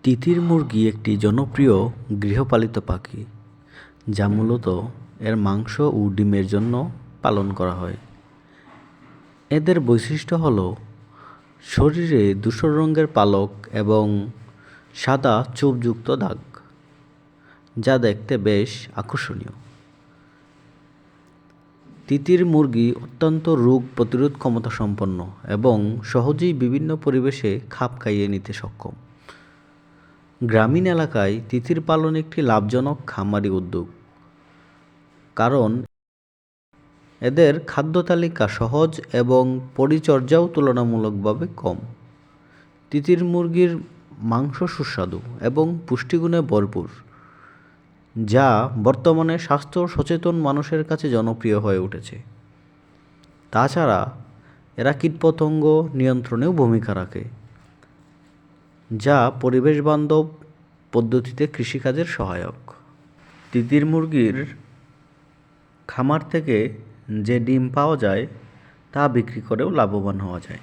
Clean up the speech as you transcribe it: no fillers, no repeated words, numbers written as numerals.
তিতির মুরগি একটি জনপ্রিয় গৃহপালিত পাখি যা মূলত এর মাংস ও ডিমের জন্য পালন করা হয়। এদের বৈশিষ্ট্য হল শরীরে ধূসর রঙের পালক এবং সাদা ছোপযুক্ত দাগ, যা দেখতে বেশ আকর্ষণীয়। তিতির মুরগি অত্যন্ত রোগ প্রতিরোধ ক্ষমতা সম্পন্ন এবং সহজেই বিভিন্ন পরিবেশে খাপ খাইয়ে নিতে সক্ষম। গ্রামীণ এলাকায় তিতির পালন একটি লাভজনক খামারি উদ্যোগ, কারণ এদের খাদ্য তালিকা সহজ এবং পরিচর্যাও তুলনামূলকভাবে কম। তিতির মুরগির মাংস সুস্বাদু এবং পুষ্টিগুণে ভরপুর, যা বর্তমানে স্বাস্থ্য সচেতন মানুষের কাছে জনপ্রিয় হয়ে উঠেছে। তাছাড়া এরা কীটপতঙ্গ নিয়ন্ত্রণেও ভূমিকা রাখে, যা পরিবেশ বান্ধব পদ্ধতিতে কৃষিকাজের সহায়ক। তিতির মুরগির খামার থেকে যে ডিম পাওয়া যায় তা বিক্রি করেও লাভবান হওয়া যায়।